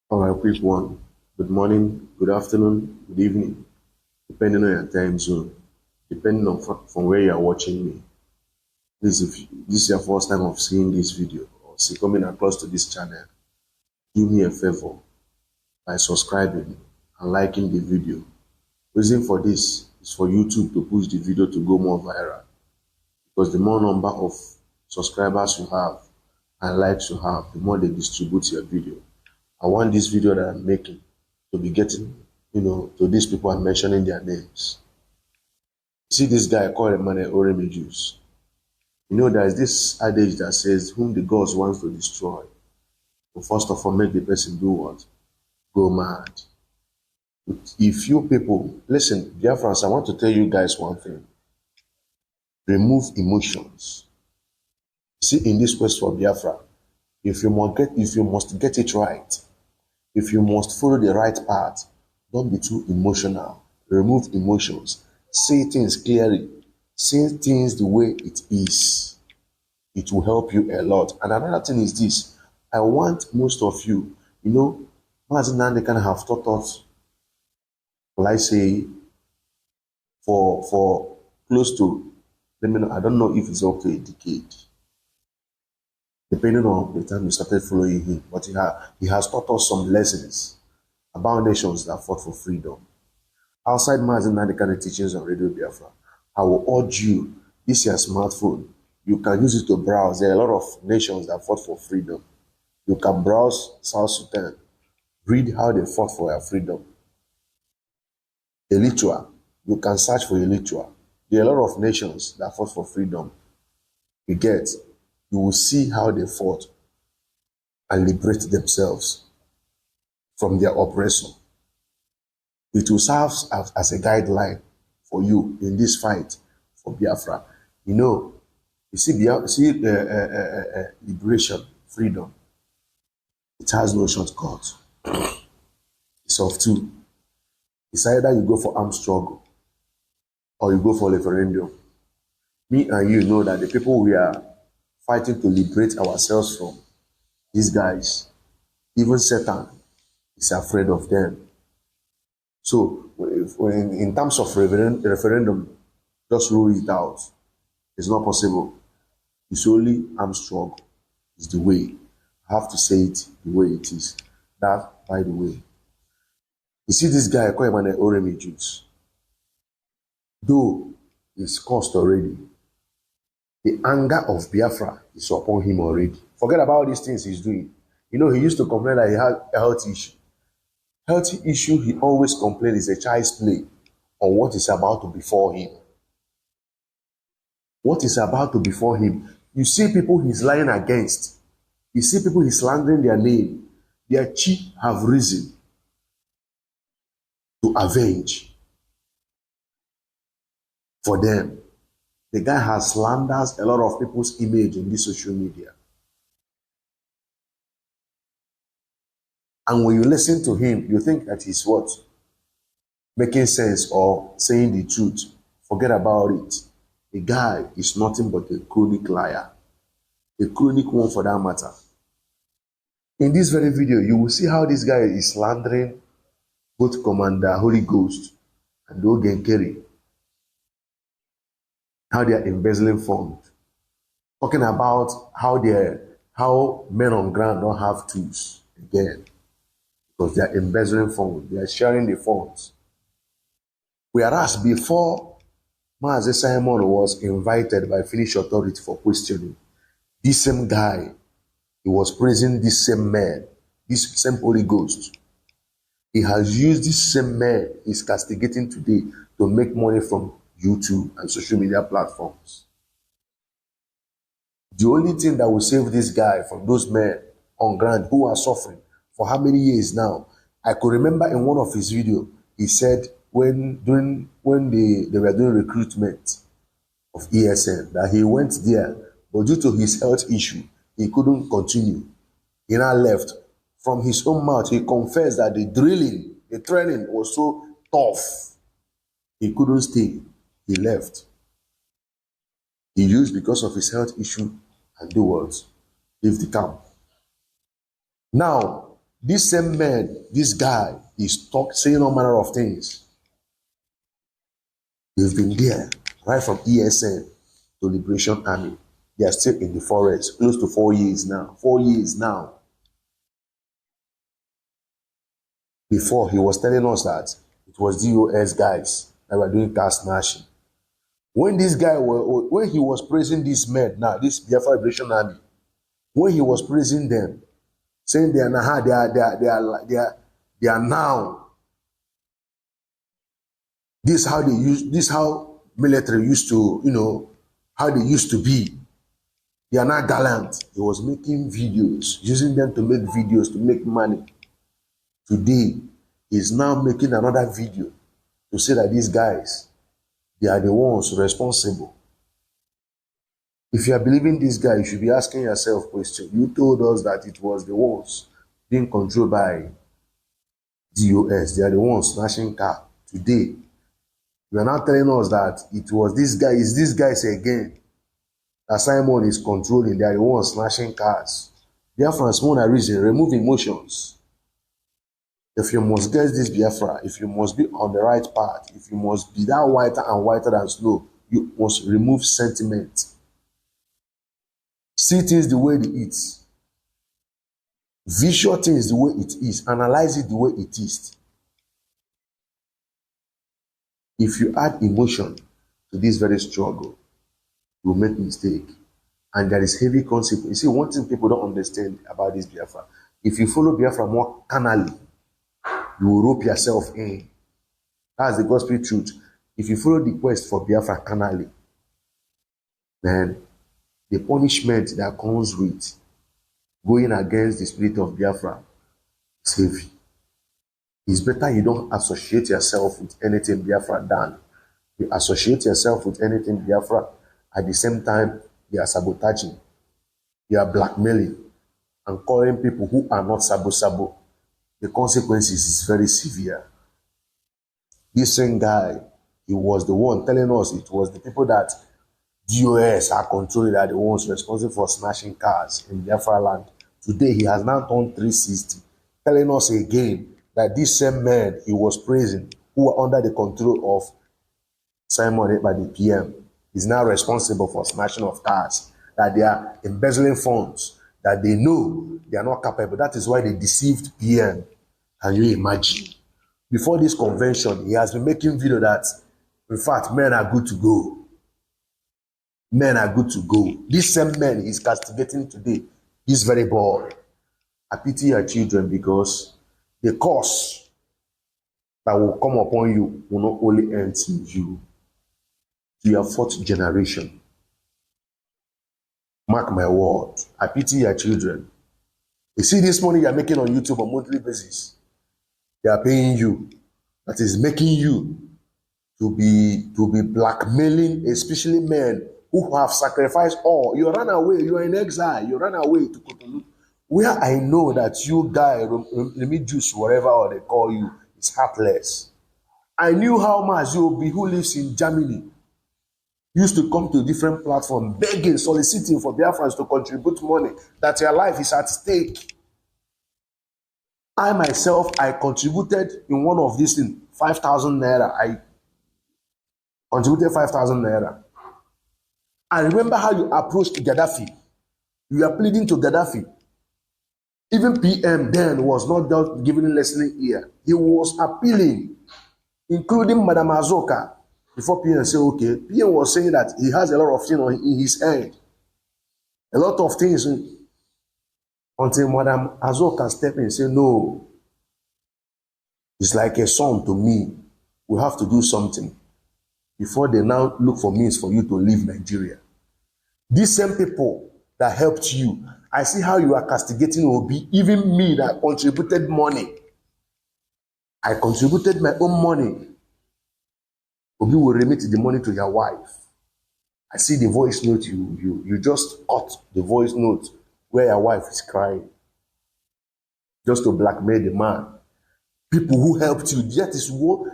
All right, quick one. Good morning, good afternoon, good evening, depending on your time zone, depending on from where you are watching me. Please, if this is your first time of seeing this video or see coming across to this channel, do me a favor by subscribing and liking the video. Reason for this is for YouTube to push the video to go more viral because the more number of subscribers you have and likes you have, the more they distribute your video. I want this video that I'm making to be getting, to these people and mentioning their names. See this guy called REMIJIUS. There is this adage that says, whom the gods wants to destroy, will first of all make the person do what? Go mad. If you people, listen, Biafrans, I want to tell you guys one thing. Remove emotions. See, in this quest for Biafra, if you must get it right, if you must follow the right path, don't be too emotional. Remove emotions. Say things clearly. Say things the way it is. It will help you a lot. And another thing is this. I want most of you, Mazi Nande can have taught us, will I say, for close to, I don't know if it's up to a decade, depending on the time you started following him. But he has taught us some lessons about nations that fought for freedom. Outside Mazi Nande kind of teachings on Radio Biafra, I will urge you, this is your smartphone. You can use it to browse. There are a lot of nations that fought for freedom. You can browse South Sudan, read how they fought for their freedom. Eritrea, you can search for Eritrea. There are a lot of nations that fought for freedom. You will see how they fought and liberate themselves from their oppressor. It will serve as a guideline for you in this fight for Biafra. You see, liberation, freedom, it has no shortcut. It's of two. It's either you go for armed struggle or you go for referendum. Me and you know that the people we are fighting to liberate ourselves from, these guys, even Satan is afraid of them. So in terms of referendum, just rule it out. It's not possible. It's only armed struggle is the way. I have to say it the way it is. That, by the way. You see this guy, REMIJIUS, though he's cursed already, the anger of Biafra is upon him already. Forget about these things he's doing. He used to complain that he had a health issue. Health issue he always complains is a child's play on what is about to befall him. What is about to befall him. You see people he's lying against. You see people he's slandering their name. Their chi have risen to avenge for them. The guy has slandered a lot of people's image in this social media. And when you listen to him, you think that he's what? Making sense or saying the truth. Forget about it. The guy is nothing but a chronic liar. A chronic one for that matter. In this very video, you will see how this guy is slandering both Commander Holy Ghost and Ogen Kerry. How they are embezzling funds. Talking about how men on ground don't have tools again. Because they are embezzling funds. They are sharing the funds. Whereas before Mazi Simon was invited by Finnish authority for questioning, this same guy, he was praising this same man, this same Holy Ghost. He has used this same man he's castigating today to make money from YouTube and social media platforms. The only thing that will save this guy from those men on ground who are suffering for how many years now? I could remember in one of his videos, he said when they were doing recruitment of ESN, that he went there, but due to his health issue, he couldn't continue. He now left. From his own mouth, he confessed that the training was so tough. He couldn't stay. He left. He used because of his health issue and do what? Leave the camp. Now, This same man, this guy, is saying all manner of things. They've been there, right from ESN to Liberation Army. They are still in the forest, close to 4 years now. 4 years now. Before, he was telling us that it was DOS guys that were doing car snatching. When this guy, when he was praising this men now, this Biafra Liberation Army, when he was praising them, saying they are now, this how they use, this how military used to, how they used to be. They are not gallant. He was making videos, using them to make videos, to make money. Today, he's now making another video to say that these guys, they are the ones responsible. If you are believing this guy, you should be asking yourself question. You told us that it was the ones being controlled by DOS. They are the ones snatching car. Today, you are now telling us that it was this guy, is this guys again that Simon is controlling. They are the ones snatching cars. Biafra is one reason, remove emotions. If you must get this Biafra, if you must be on the right path, if you must be that whiter and whiter than snow, you must remove sentiment. See things the way it is. Visual things the way it is. Analyze it the way it is. If you add emotion to this very struggle, you will make mistake. And there is heavy consequence. You see, one thing people don't understand about this Biafra, if you follow Biafra more carnally, you will rope yourself in. That's the gospel truth. If you follow the quest for Biafra carnally, then the punishment that comes with going against the spirit of Biafra is heavy. It's better you don't associate yourself with anything Biafra done. You associate yourself with anything Biafra, at the same time, you are sabotaging, you are blackmailing, and calling people who are not sabo. The consequences is very severe. This same guy, he was the one telling us it was the people that DOS are controlling, that are the ones responsible for snatching cars in Biafra land. Today, he has now turned 360, telling us again that this same man he was praising, who were under the control of Simon Ekpa, the PM, is now responsible for snatching of cars, that they are embezzling funds, that they know they are not capable. That is why they deceived PM. Can you imagine? Before this convention, he has been making video that, in fact, men are good to go. Men are good to go. This same man is castigating today, this very boy. I pity your children, because the curse that will come upon you will not only end in you, to your fourth generation. Mark my word. I pity your children. You see this money you are making on YouTube on a monthly basis. They are paying you. That is making you to be blackmailing, especially men who have sacrificed all. You run away. You are in exile. You run away to Cotonou. Where I know that you guy, REMIJIUS, whatever or they call you, is heartless. I knew how Maziobi, who lives in Germany, used to come to a different platform, begging, soliciting for Biafrans to contribute money, that your life is at stake. I myself, I contributed in one of these things, 5,000 naira. I contributed 5,000 naira. I remember how you approached Gaddafi. You are pleading to Gaddafi. Even PM then was not just giving a listening ear. He was appealing, including Madam Azoka. Before PM said, okay, PM was saying that he has a lot of things in his head. A lot of things. Until Madam Azoka stepped in and said, no, it's like a son to me. We have to do something. Before they now look for means for you to leave Nigeria. These same people that helped you, I see how you are castigating Obi, even me that contributed money. I contributed my own money. Obi will remit the money to your wife. I see the voice note, you just cut the voice note where your wife is crying. Just to blackmail the man. People who helped you, that is what.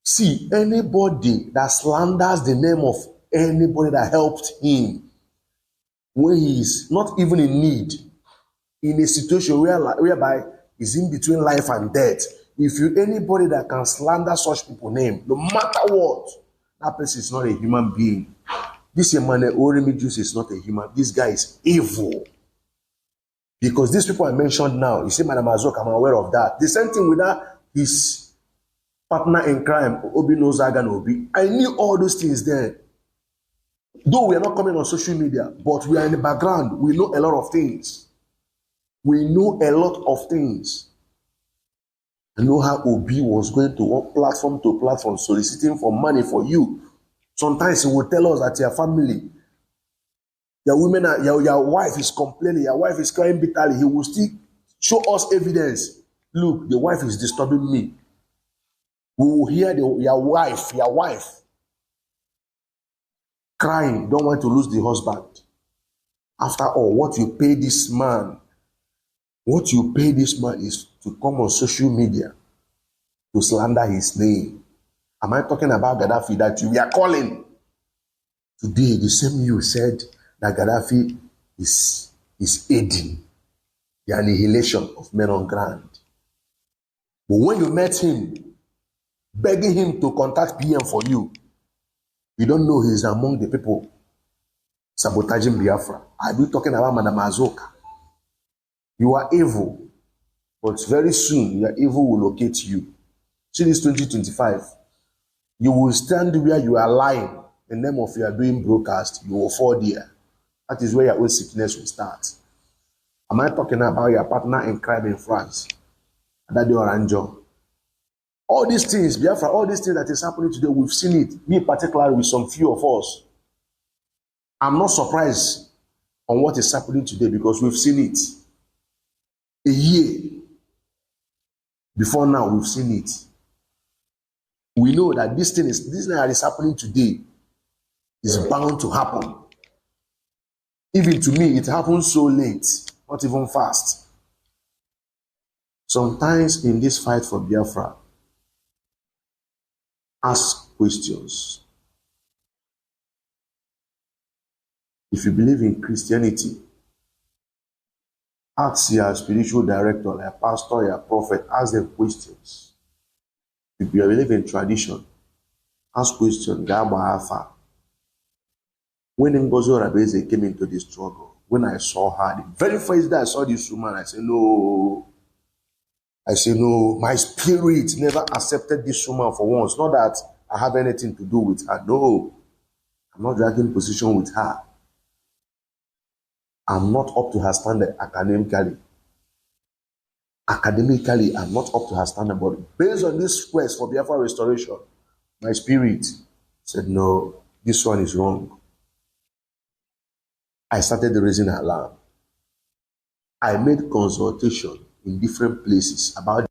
See, anybody that slanders the name of anybody that helped him when he is not even in need, in a situation whereby is in between life and death. If you anybody that can slander such people name, no matter what, that person is not a human being. This man, REMIJIUS, is not a human. This guy is evil. Because these people I mentioned now, you see, Madam Azok, I'm aware of that. The same thing with that, his partner in crime, Obi Nozaga and Obi. I knew all those things then. Though we are not coming on social media, but we are in the background. We know a lot of things. We know a lot of things. I know how Obi was going to platform soliciting for money for you. Sometimes he will tell us that your family, your women, your wife is complaining, your wife is crying bitterly. He will still show us evidence. Look, the wife is disturbing me. We will hear your wife crying, don't want to lose the husband. After all, what you pay this man is to come on social media to slander his name. Am I talking about Gaddafi that we are calling? Today, the same you said that Gaddafi is aiding the annihilation of men on ground. But when you met him, begging him to contact PM for you, you don't know he's among the people sabotaging Biafra. Are you talking about Madam Azoka? You are evil, but very soon your evil will locate you. See this 2025. You will stand where you are lying in the name of you are doing broadcast. You will fall there. That is where your own sickness will start. Am I talking about your partner in crime in France? That Oranjo. All these things, Biafra, all these things that is happening today, we've seen it. Me particularly with some few of us. I'm not surprised on what is happening today because we've seen it. A year before now, we've seen it. We know that this thing that is happening today is bound to happen. Even to me, it happens so late, not even fast. Sometimes in this fight for Biafra, ask questions. If you believe in Christianity, ask your spiritual director, your pastor, your prophet, ask them questions. If you believe in tradition, ask questions. When Ngozi Rabeze came into the struggle, when I saw her, the very first day I saw this woman, I said, no, my spirit never accepted this woman for once. Not that I have anything to do with her. No, I'm not dragging position with her. I'm not up to her standard academically. Academically, I'm not up to her standard. But based on this quest for Biafra restoration, my spirit said, no, this one is wrong. I started raising an alarm. I made consultation in different places about